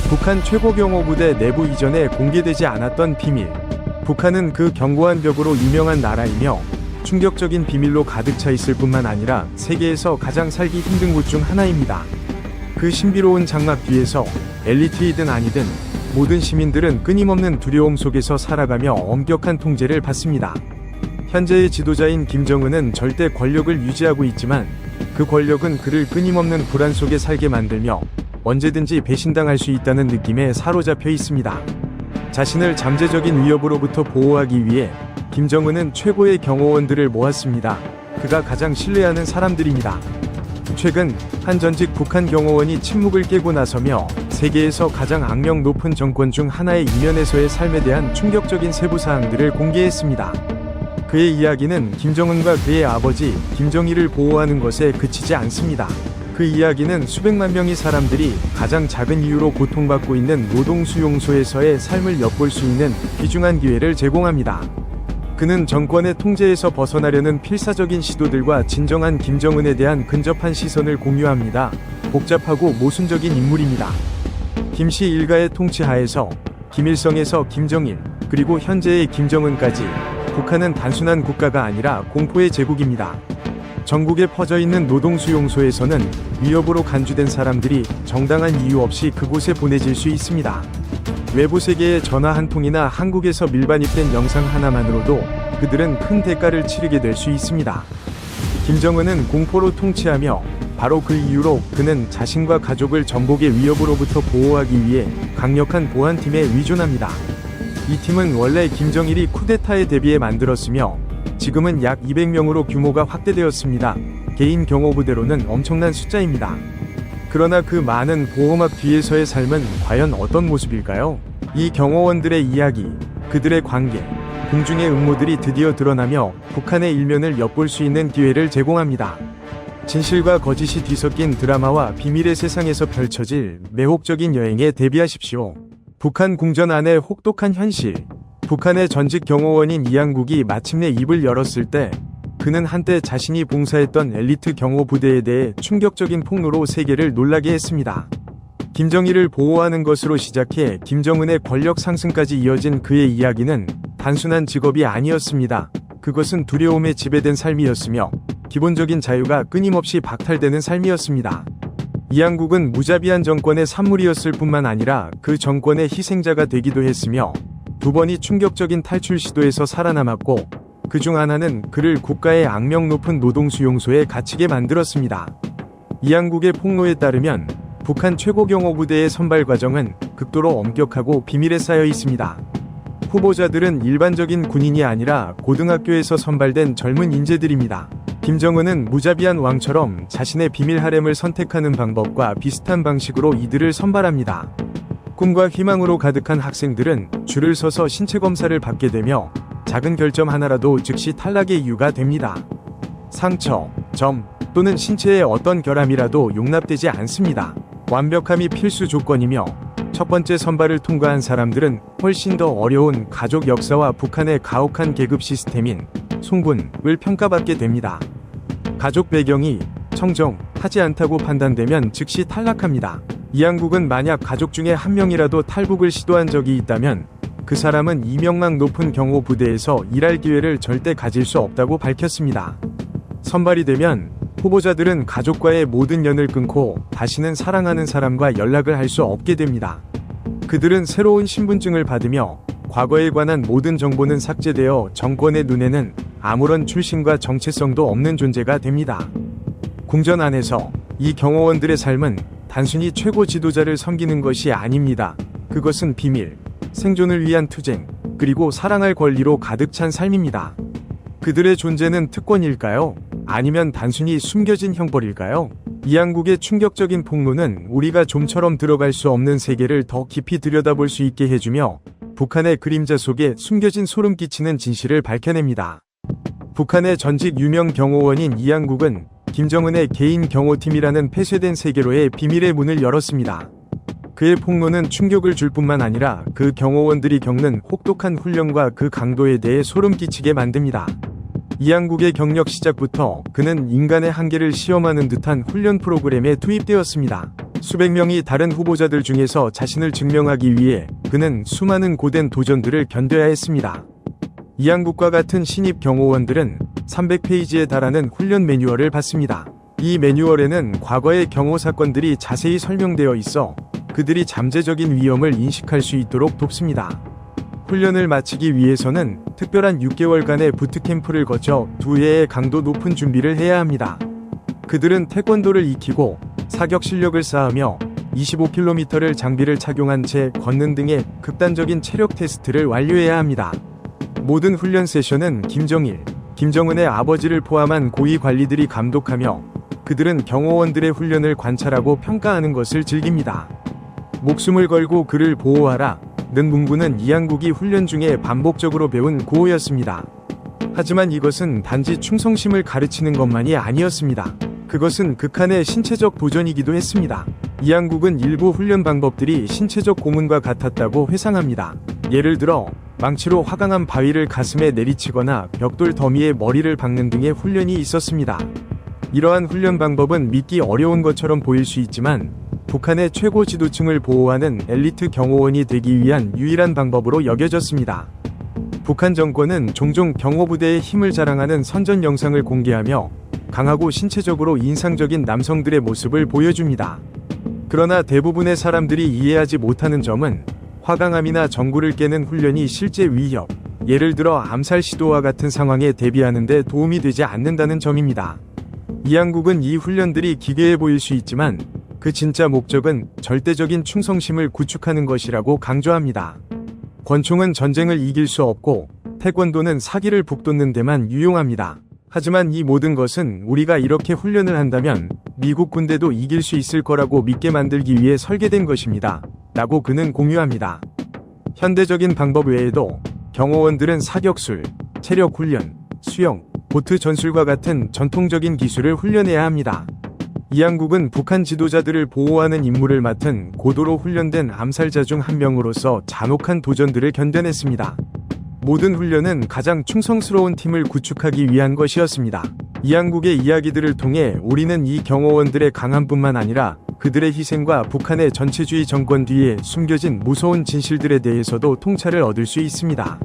북한 최고경호부대 내부 이전에 공개되지 않았던 비밀. 북한은 그 견고한 벽으로 유명한 나라이며 충격적인 비밀로 가득 차 있을 뿐만 아니라 세계에서 가장 살기 힘든 곳 중 하나입니다. 그 신비로운 장막 뒤에서 엘리트이든 아니든 모든 시민들은 끊임없는 두려움 속에서 살아가며 엄격한 통제를 받습니다. 현재의 지도자인 김정은은 절대 권력을 유지하고 있지만 그 권력은 그를 끊임없는 불안 속에 살게 만들며 언제든지 배신당할 수 있다는 느낌에 사로잡혀 있습니다. 자신을 잠재적인 위협으로부터 보호하기 위해 김정은은 최고의 경호원들을 모았습니다. 그가 가장 신뢰하는 사람들입니다. 최근 한 전직 북한 경호원이 침묵을 깨고 나서며 세계에서 가장 악명 높은 정권 중 하나의 이면에서의 삶에 대한 충격적인 세부 사항들을 공개했습니다. 그의 이야기는 김정은과 그의 아버지 김정일을 보호하는 것에 그치지 않습니다. 그 이야기는 수백만 명의 사람들이 가장 작은 이유로 고통받고 있는 노동수용소에서의 삶을 엿볼 수 있는 귀중한 기회를 제공합니다. 그는 정권의 통제에서 벗어나려는 필사적인 시도들과 진정한 김정은에 대한 근접한 시선을 공유합니다. 복잡하고 모순적인 인물입니다. 김씨 일가의 통치 하에서 김일성에서 김정일, 그리고 현재의 김정은까지 북한은 단순한 국가가 아니라 공포의 제국입니다. 전국에 퍼져있는 노동수용소에서는 위협으로 간주된 사람들이 정당한 이유 없이 그곳에 보내질 수 있습니다. 외부 세계의 전화 한 통이나 한국에서 밀반입된 영상 하나만으로도 그들은 큰 대가를 치르게 될 수 있습니다. 김정은은 공포로 통치하며 바로 그 이유로 그는 자신과 가족을 전복의 위협으로부터 보호하기 위해 강력한 보안팀에 의존합니다. 이 팀은 원래 김정일이 쿠데타에 대비해 만들었으며 지금은 약 200명으로 규모가 확대되었습니다. 개인 경호부대로는 엄청난 숫자입니다. 그러나 그 많은 보호막 뒤에서의 삶은 과연 어떤 모습일까요? 이 경호원들의 이야기, 그들의 관계, 공중의 음모들이 드디어 드러나며 북한의 일면을 엿볼 수 있는 기회를 제공합니다. 진실과 거짓이 뒤섞인 드라마와 비밀의 세상에서 펼쳐질 매혹적인 여행에 대비하십시오. 북한 궁전 안의 혹독한 현실. 북한의 전직 경호원인 이양국이 마침내 입을 열었을 때 그는 한때 자신이 봉사했던 엘리트 경호 부대에 대해 충격적인 폭로로 세계를 놀라게 했습니다. 김정일을 보호하는 것으로 시작해 김정은의 권력 상승까지 이어진 그의 이야기는 단순한 직업이 아니었습니다. 그것은 두려움에 지배된 삶이었으며 기본적인 자유가 끊임없이 박탈되는 삶이었습니다. 이양국은 무자비한 정권의 산물이었을 뿐만 아니라 그 정권의 희생자가 되기도 했으며 두 번이 충격적인 탈출 시도에서 살아남았고 그 중 하나는 그를 국가의 악명 높은 노동수용소에 갇히게 만들었습니다. 이양국의 폭로에 따르면 북한 최고경호부대의 선발 과정은 극도로 엄격하고 비밀에 쌓여 있습니다. 후보자들은 일반적인 군인이 아니라 고등학교에서 선발된 젊은 인재들입니다. 김정은은 무자비한 왕처럼 자신의 비밀 하렘을 선택하는 방법과 비슷한 방식으로 이들을 선발합니다. 꿈과 희망으로 가득한 학생들은 줄을 서서 신체 검사를 받게 되며 작은 결점 하나라도 즉시 탈락의 이유가 됩니다. 상처, 점 또는 신체의 어떤 결함이라도 용납되지 않습니다. 완벽함이 필수 조건이며 첫 번째 선발을 통과한 사람들은 훨씬 더 어려운 가족 역사와 북한의 가혹한 계급 시스템인 송분을 평가받게 됩니다. 가족 배경이 청정하지 않다고 판단되면 즉시 탈락합니다. 이양국은 만약 가족 중에 한 명이라도 탈북을 시도한 적이 있다면 그 사람은 이명망 높은 경호 부대에서 일할 기회를 절대 가질 수 없다고 밝혔습니다. 선발이 되면 후보자들은 가족과의 모든 연을 끊고 다시는 사랑하는 사람과 연락을 할 수 없게 됩니다. 그들은 새로운 신분증을 받으며 과거에 관한 모든 정보는 삭제되어 정권의 눈에는 아무런 출신과 정체성도 없는 존재가 됩니다. 궁전 안에서 이 경호원들의 삶은 단순히 최고 지도자를 섬기는 것이 아닙니다. 그것은 비밀, 생존을 위한 투쟁, 그리고 사랑할 권리로 가득 찬 삶입니다. 그들의 존재는 특권일까요? 아니면 단순히 숨겨진 형벌일까요? 이양국의 충격적인 폭로는 우리가 좀처럼 들어갈 수 없는 세계를 더 깊이 들여다볼 수 있게 해주며 북한의 그림자 속에 숨겨진 소름 끼치는 진실을 밝혀냅니다. 북한의 전직 유명 경호원인 이양국은 김정은의 개인 경호팀이라는 폐쇄된 세계로의 비밀의 문을 열었습니다. 그의 폭로는 충격을 줄 뿐만 아니라 그 경호원들이 겪는 혹독한 훈련과 그 강도에 대해 소름 끼치게 만듭니다. 이양국의 경력 시작부터 그는 인간의 한계를 시험하는 듯한 훈련 프로그램에 투입되었습니다. 수백 명이 다른 후보자들 중에서 자신을 증명하기 위해 그는 수많은 고된 도전들을 견뎌야 했습니다. 이양국과 같은 신입 경호원들은 300페이지에 달하는 훈련 매뉴얼을 받습니다. 이 매뉴얼에는 과거의 경호 사건들이 자세히 설명되어 있어 그들이 잠재적인 위험을 인식할 수 있도록 돕습니다. 훈련을 마치기 위해서는 특별한 6개월간의 부트캠프를 거쳐 2회의 강도 높은 준비를 해야 합니다. 그들은 태권도를 익히고 사격 실력을 쌓으며 25km를 장비를 착용한 채 걷는 등의 극단적인 체력 테스트를 완료해야 합니다. 모든 훈련 세션은 김정일, 김정은의 아버지를 포함한 고위 관리들이 감독하며 그들은 경호원들의 훈련을 관찰하고 평가하는 것을 즐깁니다. 목숨을 걸고 그를 보호하라 는 문구는 이양국이 훈련 중에 반복적으로 배운 구호였습니다. 하지만 이것은 단지 충성심을 가르치는 것만이 아니었습니다. 그것은 극한의 신체적 도전이기도 했습니다. 이양국은 일부 훈련 방법들이 신체적 고문과 같았다고 회상합니다. 예를 들어 망치로 화강한 바위를 가슴에 내리치거나 벽돌 더미에 머리를 박는 등의 훈련이 있었습니다. 이러한 훈련 방법은 믿기 어려운 것처럼 보일 수 있지만 북한의 최고 지도층을 보호하는 엘리트 경호원이 되기 위한 유일한 방법으로 여겨졌습니다. 북한 정권은 종종 경호부대의 힘을 자랑하는 선전 영상을 공개하며 강하고 신체적으로 인상적인 남성들의 모습을 보여줍니다. 그러나 대부분의 사람들이 이해하지 못하는 점은 화강암이나 전구를 깨는 훈련이 실제 위협, 예를 들어 암살 시도와 같은 상황에 대비하는 데 도움이 되지 않는다는 점입니다. 이양국은 이 훈련들이 기괴해 보일 수 있지만 그 진짜 목적은 절대적인 충성심을 구축하는 것이라고 강조합니다. 권총은 전쟁을 이길 수 없고 태권도는 사기를 북돋는 데만 유용합니다. 하지만 이 모든 것은 우리가 이렇게 훈련을 한다면 미국 군대도 이길 수 있을 거라고 믿게 만들기 위해 설계된 것입니다. 라고 그는 공유합니다. 현대적인 방법 외에도 경호원들은 사격술, 체력 훈련, 수영, 보트 전술과 같은 전통적인 기술을 훈련해야 합니다. 이양국은 북한 지도자들을 보호하는 임무를 맡은 고도로 훈련된 암살자 중 한 명으로서 잔혹한 도전들을 견뎌냈습니다. 모든 훈련은 가장 충성스러운 팀을 구축하기 위한 것이었습니다. 이양국의 이야기들을 통해 우리는 이 경호원들의 강함뿐만 아니라 그들의 희생과 북한의 전체주의 정권 뒤에 숨겨진 무서운 진실들에 대해서도 통찰을 얻을 수 있습니다.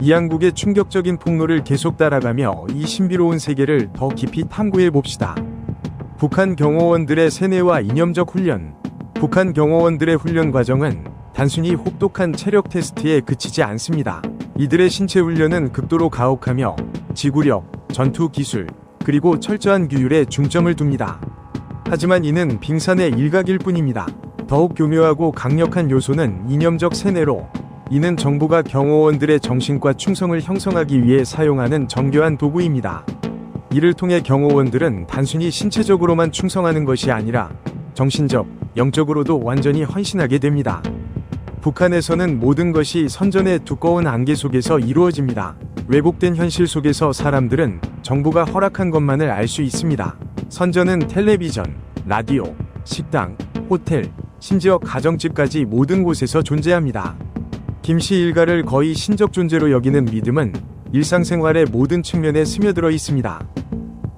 이양국의 충격적인 폭로를 계속 따라가며 이 신비로운 세계를 더 깊이 탐구해 봅시다. 북한 경호원들의 세뇌와 이념적 훈련. 북한 경호원들의 훈련 과정은 단순히 혹독한 체력 테스트에 그치지 않습니다. 이들의 신체 훈련은 극도로 가혹하며 지구력, 전투 기술, 그리고 철저한 규율에 중점을 둡니다. 하지만 이는 빙산의 일각일 뿐입니다. 더욱 교묘하고 강력한 요소는 이념적 세뇌로, 이는 정부가 경호원들의 정신과 충성을 형성하기 위해 사용하는 정교한 도구입니다. 이를 통해 경호원들은 단순히 신체적으로만 충성하는 것이 아니라 정신적, 영적으로도 완전히 헌신하게 됩니다. 북한에서는 모든 것이 선전의 두꺼운 안개 속에서 이루어집니다. 왜곡된 현실 속에서 사람들은 정부가 허락한 것만을 알 수 있습니다. 선전은 텔레비전, 라디오, 식당, 호텔, 심지어 가정집까지 모든 곳에서 존재합니다. 김씨 일가를 거의 신적 존재로 여기는 믿음은 일상생활의 모든 측면에 스며들어 있습니다.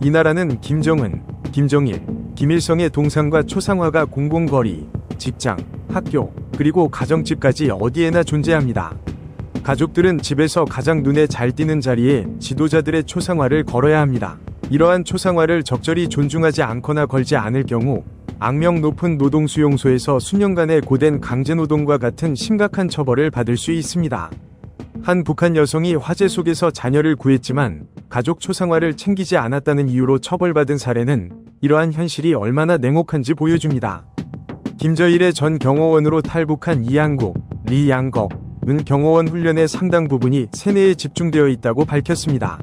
이 나라는 김정은, 김정일, 김일성의 동상과 초상화가 공공거리, 직장, 학교, 그리고 가정집까지 어디에나 존재합니다. 가족들은 집에서 가장 눈에 잘 띄는 자리에 지도자들의 초상화를 걸어야 합니다. 이러한 초상화를 적절히 존중하지 않거나 걸지 않을 경우 악명 높은 노동수용소에서 수년간의 고된 강제노동과 같은 심각한 처벌을 받을 수 있습니다. 한 북한 여성이 화재 속에서 자녀를 구했지만 가족 초상화를 챙기지 않았다는 이유로 처벌받은 사례는 이러한 현실이 얼마나 냉혹한지 보여줍니다. 김저일의 전 경호원으로 탈북한 이양국, 리양겁은 경호원 훈련의 상당 부분이 세뇌에 집중되어 있다고 밝혔습니다.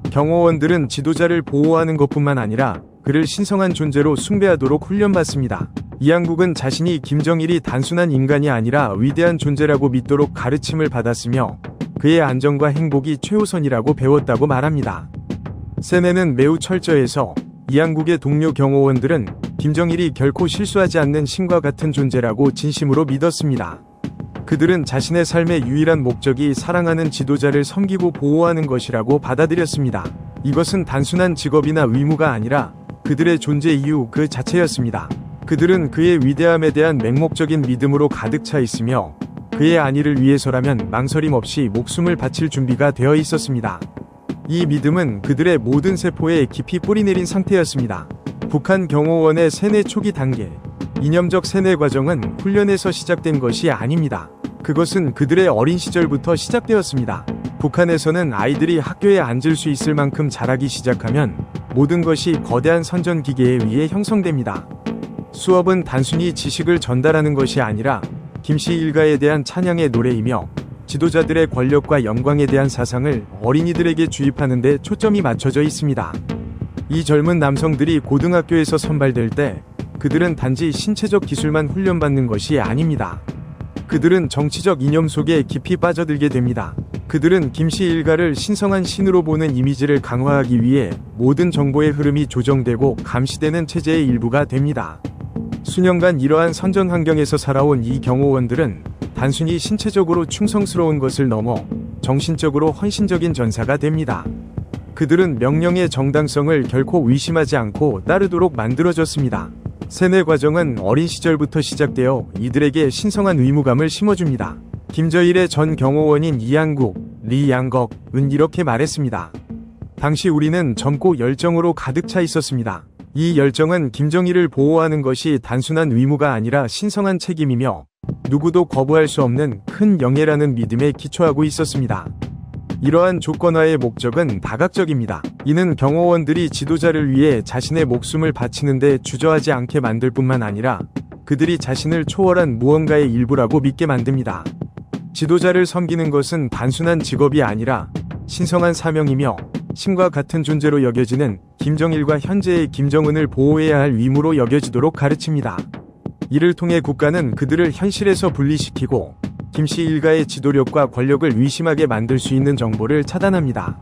경호원들은 지도자를 보호하는 것뿐만 아니라 그를 신성한 존재로 숭배하도록 훈련받습니다. 이양국은 자신이 김정일이 단순한 인간이 아니라 위대한 존재라고 믿도록 가르침을 받았으며 그의 안전과 행복이 최우선이라고 배웠다고 말합니다. 세뇌는 매우 철저해서 이양국의 동료 경호원들은 김정일이 결코 실수하지 않는 신과 같은 존재라고 진심으로 믿었습니다. 그들은 자신의 삶의 유일한 목적이 사랑하는 지도자를 섬기고 보호하는 것이라고 받아들였습니다. 이것은 단순한 직업이나 의무가 아니라 그들의 존재 이유 그 자체였습니다. 그들은 그의 위대함에 대한 맹목적인 믿음으로 가득 차 있으며 그의 안위를 위해서라면 망설임 없이 목숨을 바칠 준비가 되어 있었습니다. 이 믿음은 그들의 모든 세포에 깊이 뿌리내린 상태였습니다. 북한 경호원의 세뇌 초기 단계, 이념적 세뇌 과정은 훈련에서 시작된 것이 아닙니다. 그것은 그들의 어린 시절부터 시작되었습니다. 북한에서는 아이들이 학교에 앉을 수 있을 만큼 자라기 시작하면 모든 것이 거대한 선전 기계에 의해 형성됩니다. 수업은 단순히 지식을 전달하는 것이 아니라 김씨 일가에 대한 찬양의 노래이며 지도자들의 권력과 영광에 대한 사상을 어린이들에게 주입하는 데 초점이 맞춰져 있습니다. 이 젊은 남성들이 고등학교에서 선발될 때 그들은 단지 신체적 기술만 훈련받는 것이 아닙니다. 그들은 정치적 이념 속에 깊이 빠져들게 됩니다. 그들은 김씨 일가를 신성한 신으로 보는 이미지를 강화하기 위해 모든 정보의 흐름이 조정되고 감시되는 체제의 일부가 됩니다. 수년간 이러한 선전 환경에서 살아온 이 경호원들은 단순히 신체적으로 충성스러운 것을 넘어 정신적으로 헌신적인 전사가 됩니다. 그들은 명령의 정당성을 결코 의심하지 않고 따르도록 만들어졌습니다. 세뇌 과정은 어린 시절부터 시작되어 이들에게 신성한 의무감을 심어줍니다. 김저일의 전 경호원인 이양국, 리양걱은 이렇게 말했습니다. 당시 우리는 젊고 열정으로 가득 차 있었습니다. 이 열정은 김정일을 보호하는 것이 단순한 의무가 아니라 신성한 책임이며 누구도 거부할 수 없는 큰 영예라는 믿음에 기초하고 있었습니다. 이러한 조건화의 목적은 다각적입니다. 이는 경호원들이 지도자를 위해 자신의 목숨을 바치는 데 주저하지 않게 만들 뿐만 아니라 그들이 자신을 초월한 무언가의 일부라고 믿게 만듭니다. 지도자를 섬기는 것은 단순한 직업이 아니라 신성한 사명이며 신과 같은 존재로 여겨지는 김정일과 현재의 김정은을 보호해야 할 의무로 여겨지도록 가르칩니다. 이를 통해 국가는 그들을 현실에서 분리시키고 김씨 일가의 지도력과 권력을 의심하게 만들 수 있는 정보를 차단합니다.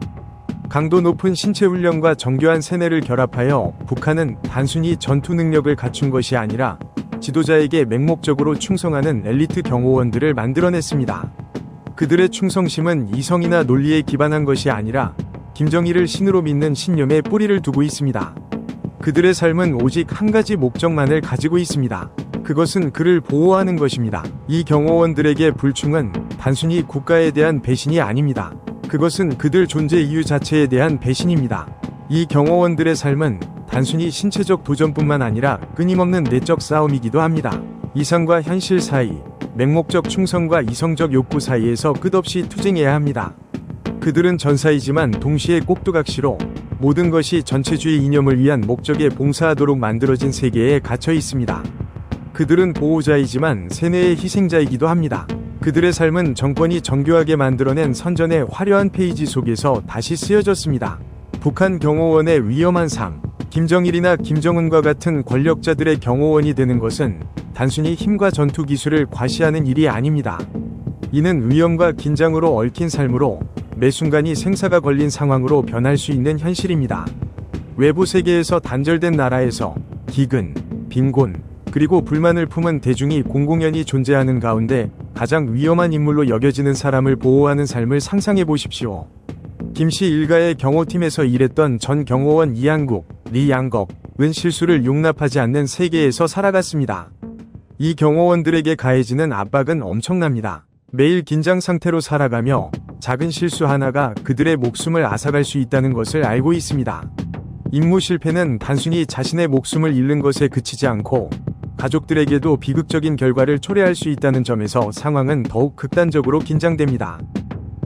강도 높은 신체 훈련과 정교한 세뇌를 결합하여 북한은 단순히 전투 능력을 갖춘 것이 아니라 지도자에게 맹목적으로 충성하는 엘리트 경호원들을 만들어냈습니다. 그들의 충성심은 이성이나 논리에 기반한 것이 아니라 김정일을 신으로 믿는 신념에 뿌리를 두고 있습니다. 그들의 삶은 오직 한 가지 목적만을 가지고 있습니다. 그것은 그를 보호하는 것입니다. 이 경호원들에게 불충은 단순히 국가에 대한 배신이 아닙니다. 그것은 그들 존재 이유 자체에 대한 배신입니다. 이 경호원들의 삶은 단순히 신체적 도전뿐만 아니라 끊임없는 내적 싸움이기도 합니다. 이상과 현실 사이, 맹목적 충성과 이성적 욕구 사이에서 끝없이 투쟁해야 합니다. 그들은 전사이지만 동시에 꼭두각시로 모든 것이 전체주의 이념을 위한 목적에 봉사하도록 만들어진 세계에 갇혀 있습니다. 그들은 보호자이지만 세뇌의 희생자이기도 합니다. 그들의 삶은 정권이 정교하게 만들어낸 선전의 화려한 페이지 속에서 다시 쓰여졌습니다. 북한 경호원의 위험한 삶, 김정일이나 김정은과 같은 권력자들의 경호원이 되는 것은 단순히 힘과 전투 기술을 과시하는 일이 아닙니다. 이는 위험과 긴장으로 얽힌 삶으로 매 순간이 생사가 걸린 상황으로 변할 수 있는 현실입니다. 외부 세계에서 단절된 나라에서 기근, 빈곤, 그리고 불만을 품은 대중이 공공연히 존재하는 가운데 가장 위험한 인물로 여겨지는 사람을 보호하는 삶을 상상해 보십시오. 김씨 일가의 경호팀에서 일했던 전 경호원 이양국, 리양걱은 실수를 용납하지 않는 세계에서 살아갔습니다. 이 경호원들에게 가해지는 압박은 엄청납니다. 매일 긴장 상태로 살아가며 작은 실수 하나가 그들의 목숨을 앗아갈 수 있다는 것을 알고 있습니다. 임무 실패는 단순히 자신의 목숨을 잃는 것에 그치지 않고 가족들에게도 비극적인 결과를 초래할 수 있다는 점에서 상황은 더욱 극단적으로 긴장됩니다.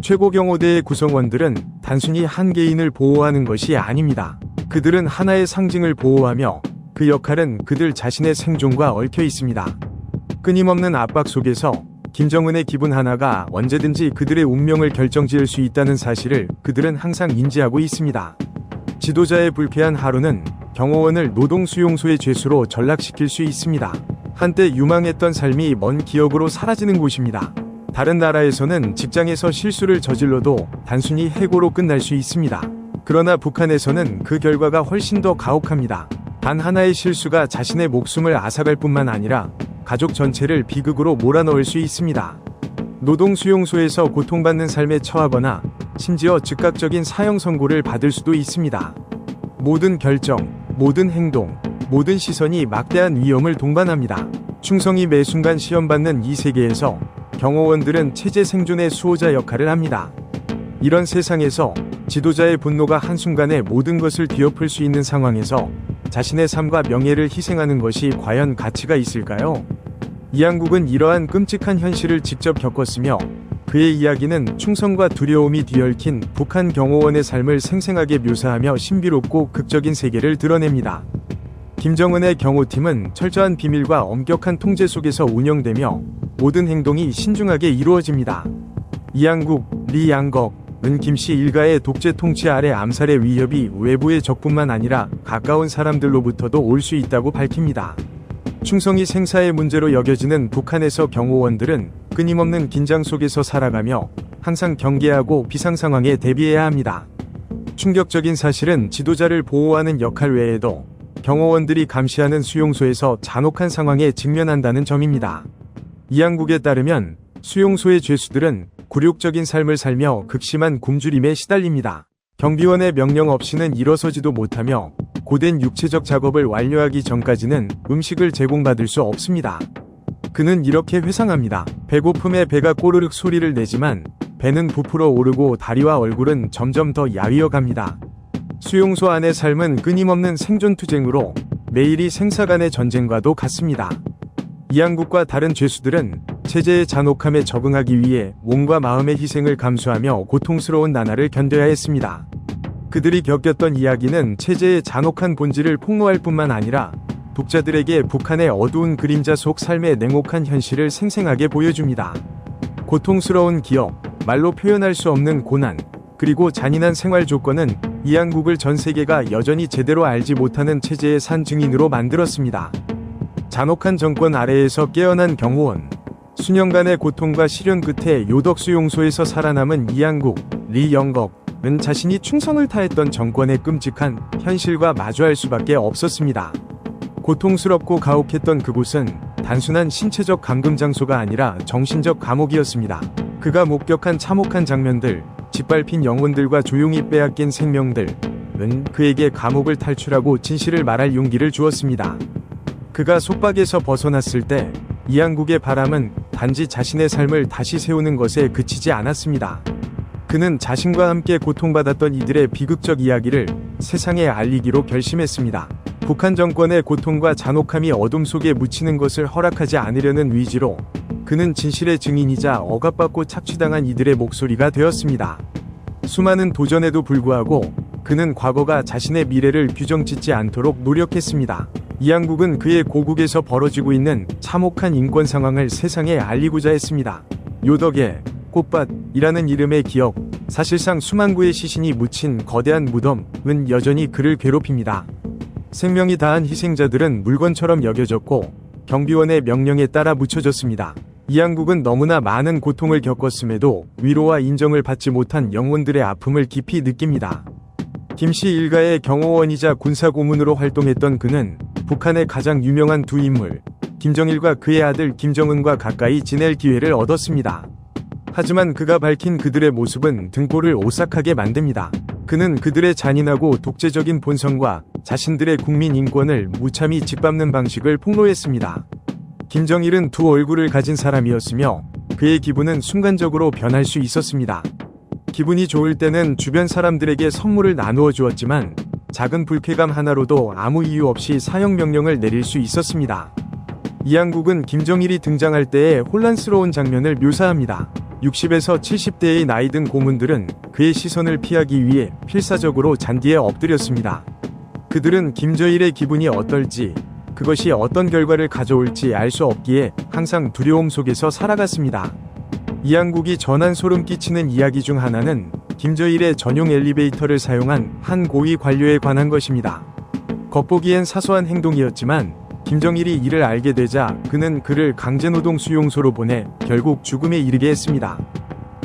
최고경호대의 구성원들은 단순히 한 개인을 보호하는 것이 아닙니다. 그들은 하나의 상징을 보호하며 그 역할은 그들 자신의 생존과 얽혀 있습니다. 끊임없는 압박 속에서 김정은의 기분 하나가 언제든지 그들의 운명을 결정지을 수 있다는 사실을 그들은 항상 인지하고 있습니다. 지도자의 불쾌한 하루는 경호원을 노동수용소의 죄수로 전락시킬 수 있습니다. 한때 유망했던 삶이 먼 기억으로 사라지는 곳입니다. 다른 나라에서는 직장에서 실수를 저질러도 단순히 해고로 끝날 수 있습니다. 그러나 북한에서는 그 결과가 훨씬 더 가혹합니다. 단 하나의 실수가 자신의 목숨을 앗아갈 뿐만 아니라 가족 전체를 비극으로 몰아넣을 수 있습니다. 노동수용소에서 고통받는 삶에 처하거나 심지어 즉각적인 사형 선고를 받을 수도 있습니다. 모든 결정, 모든 행동, 모든 시선이 막대한 위험을 동반합니다. 충성이 매 순간 시험받는 이 세계에서 경호원들은 체제 생존의 수호자 역할을 합니다. 이런 세상에서 지도자의 분노가 한순간에 모든 것을 뒤엎을 수 있는 상황에서 자신의 삶과 명예를 희생하는 것이 과연 가치가 있을까요? 이항국은 이러한 끔찍한 현실을 직접 겪었으며 그의 이야기는 충성과 두려움이 뒤얽힌 북한 경호원의 삶을 생생하게 묘사하며 신비롭고 극적인 세계를 드러냅니다. 김정은의 경호팀은 철저한 비밀과 엄격한 통제 속에서 운영되며 모든 행동이 신중하게 이루어집니다. 이항국, 리양걱은 김씨 일가의 독재 통치 아래 암살의 위협이 외부의 적뿐만 아니라 가까운 사람들로부터도 올 수 있다고 밝힙니다. 충성이 생사의 문제로 여겨지는 북한에서 경호원들은 끊임없는 긴장 속에서 살아가며 항상 경계하고 비상 상황에 대비해야 합니다. 충격적인 사실은 지도자를 보호하는 역할 외에도 경호원들이 감시하는 수용소에서 잔혹한 상황에 직면한다는 점입니다. 이항국에 따르면 수용소의 죄수들은 굴욕적인 삶을 살며 극심한 굶주림에 시달립니다. 경비원의 명령 없이는 일어서지도 못하며 고된 육체적 작업을 완료하기 전까지는 음식을 제공받을 수 없습니다. 그는 이렇게 회상합니다. 배고픔에 배가 꼬르륵 소리를 내지만 배는 부풀어 오르고 다리와 얼굴은 점점 더 야위어 갑니다. 수용소 안의 삶은 끊임없는 생존투쟁으로 매일이 생사간의 전쟁과도 같습니다. 이항국과 다른 죄수들은 체제의 잔혹함에 적응하기 위해 몸과 마음의 희생을 감수하며 고통스러운 나날을 견뎌야 했습니다. 그들이 겪었던 이야기는 체제의 잔혹한 본질을 폭로할 뿐만 아니라 독자들에게 북한의 어두운 그림자 속 삶의 냉혹한 현실을 생생하게 보여줍니다. 고통스러운 기억, 말로 표현할 수 없는 고난, 그리고 잔인한 생활 조건은 이항국을 전 세계가 여전히 제대로 알지 못하는 체제의 산 증인으로 만들었습니다. 잔혹한 정권 아래에서 깨어난 경호원, 수년간의 고통과 시련 끝에 요덕 수용소에서 살아남은 이항국, 리영걱은 자신이 충성을 다했던 정권의 끔찍한 현실과 마주할 수밖에 없었습니다. 고통스럽고 가혹했던 그곳은 단순한 신체적 감금 장소가 아니라 정신적 감옥이었습니다. 그가 목격한 참혹한 장면들, 짓밟힌 영혼들과 조용히 빼앗긴 생명들은 그에게 감옥을 탈출하고 진실을 말할 용기를 주었습니다. 그가 속박에서 벗어났을 때 이항국의 바람은 단지 자신의 삶을 다시 세우는 것에 그치지 않았습니다. 그는 자신과 함께 고통받았던 이들의 비극적 이야기를 세상에 알리기로 결심했습니다. 북한 정권의 고통과 잔혹함이 어둠 속에 묻히는 것을 허락하지 않으려는 위지로 그는 진실의 증인이자 억압받고 착취당한 이들의 목소리가 되었습니다. 수많은 도전에도 불구하고 그는 과거가 자신의 미래를 규정짓지 않도록 노력했습니다. 이항국은 그의 고국에서 벌어지고 있는 참혹한 인권 상황을 세상에 알리고자 했습니다. 요덕의 꽃밭이라는 이름의 기억, 사실상 수만 구의 시신이 묻힌 거대한 무덤은 여전히 그를 괴롭힙니다. 생명이 다한 희생자들은 물건처럼 여겨졌고 경비원의 명령에 따라 묻혀졌습니다. 이항국은 너무나 많은 고통을 겪었음에도 위로와 인정을 받지 못한 영혼들의 아픔을 깊이 느낍니다. 김씨 일가의 경호원이자 군사고문으로 활동했던 그는 북한의 가장 유명한 두 인물, 김정일과 그의 아들 김정은과 가까이 지낼 기회를 얻었습니다. 하지만 그가 밝힌 그들의 모습은 등골을 오싹하게 만듭니다. 그는 그들의 잔인하고 독재적인 본성과 자신들의 국민 인권을 무참히 짓밟는 방식을 폭로했습니다. 김정일은 두 얼굴을 가진 사람이었으며 그의 기분은 순간적으로 변할 수 있었습니다. 기분이 좋을 때는 주변 사람들에게 선물을 나누어 주었지만 작은 불쾌감 하나로도 아무 이유 없이 사형 명령을 내릴 수 있었습니다. 이항국은 김정일이 등장할 때의 혼란스러운 장면을 묘사합니다. 60에서 70대의 나이든 고문들은 그의 시선을 피하기 위해 필사적으로 잔디에 엎드렸습니다. 그들은 김정일의 기분이 어떨지, 그것이 어떤 결과를 가져올지 알 수 없기에 항상 두려움 속에서 살아갔습니다. 이항국이 전한 소름 끼치는 이야기 중 하나는 김정일의 전용 엘리베이터를 사용한 한 고위 관료에 관한 것입니다. 겉보기엔 사소한 행동이었지만 김정일이 이를 알게 되자 그는 그를 강제노동 수용소로 보내 결국 죽음에 이르게 했습니다.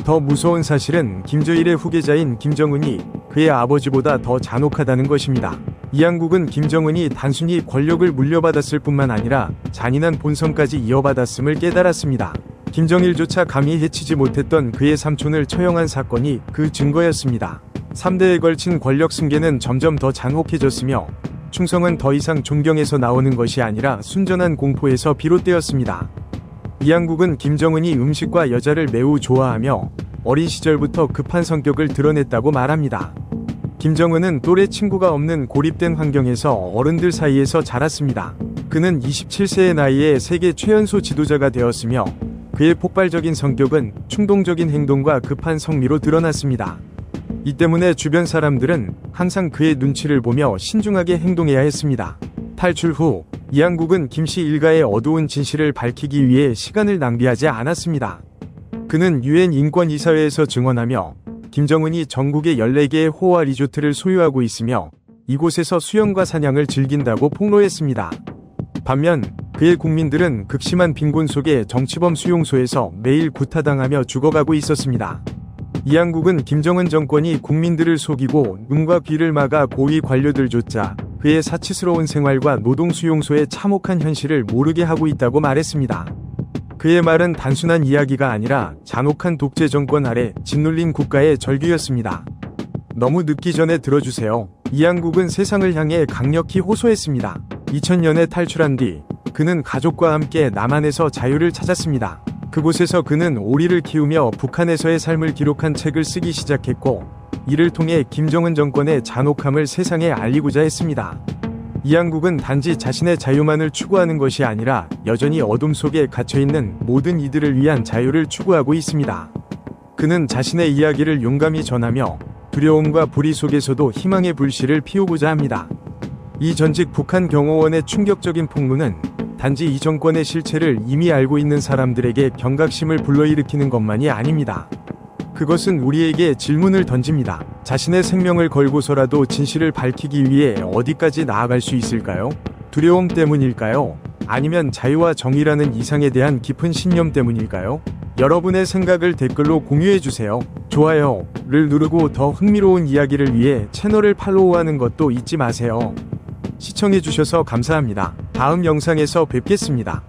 더 무서운 사실은 김정일의 후계자인 김정은이 그의 아버지보다 더 잔혹하다는 것입니다. 이항국은 김정은이 단순히 권력을 물려받았을 뿐만 아니라 잔인한 본성까지 이어받았음을 깨달았습니다. 김정일조차 감히 해치지 못했던 그의 삼촌을 처형한 사건이 그 증거였습니다. 3대에 걸친 권력 승계는 점점 더 잔혹해졌으며 충성은 더 이상 존경에서 나오는 것이 아니라 순전한 공포에서 비롯되었습니다. 이항국은 김정은이 음식과 여자를 매우 좋아하며 어린 시절부터 급한 성격을 드러냈다고 말합니다. 김정은은 또래 친구가 없는 고립된 환경에서 어른들 사이에서 자랐습니다. 그는 27세의 나이에 세계 최연소 지도자가 되었으며 그의 폭발적인 성격은 충동적인 행동과 급한 성미로 드러났습니다. 이 때문에 주변 사람들은 항상 그의 눈치를 보며 신중하게 행동해야 했습니다. 탈출 후 이항국은 김씨 일가의 어두운 진실을 밝히기 위해 시간을 낭비하지 않았습니다. 그는 UN 인권이사회에서 증언하며 김정은이 전국에 14개의 호화 리조트를 소유하고 있으며 이곳에서 수영과 사냥을 즐긴다고 폭로했습니다. 반면 그의 국민들은 극심한 빈곤 속에 정치범 수용소에서 매일 구타당하며 죽어가고 있었습니다. 이항국은 김정은 정권이 국민들을 속이고 눈과 귀를 막아 고위 관료들조차 그의 사치스러운 생활과 노동수용소의 참혹한 현실을 모르게 하고 있다고 말했습니다. 그의 말은 단순한 이야기가 아니라 잔혹한 독재 정권 아래 짓눌린 국가의 절규였습니다. 너무 늦기 전에 들어주세요. 이항국은 세상을 향해 강력히 호소했습니다. 2000년에 탈출한 뒤 그는 가족과 함께 남한에서 자유를 찾았습니다. 그곳에서 그는 오리를 키우며 북한에서의 삶을 기록한 책을 쓰기 시작했고 이를 통해 김정은 정권의 잔혹함을 세상에 알리고자 했습니다. 이항국은 단지 자신의 자유만을 추구하는 것이 아니라 여전히 어둠 속에 갇혀있는 모든 이들을 위한 자유를 추구하고 있습니다. 그는 자신의 이야기를 용감히 전하며 두려움과 불의 속에서도 희망의 불씨를 피우고자 합니다. 이 전직 북한 경호원의 충격적인 폭로는 단지 이 정권의 실체를 이미 알고 있는 사람들에게 경각심을 불러일으키는 것만이 아닙니다. 그것은 우리에게 질문을 던집니다. 자신의 생명을 걸고서라도 진실을 밝히기 위해 어디까지 나아갈 수 있을까요? 두려움 때문일까요? 아니면 자유와 정의라는 이상에 대한 깊은 신념 때문일까요? 여러분의 생각을 댓글로 공유해주세요. 좋아요를 누르고 더 흥미로운 이야기를 위해 채널을 팔로우하는 것도 잊지 마세요. 시청해주셔서 감사합니다. 다음 영상에서 뵙겠습니다.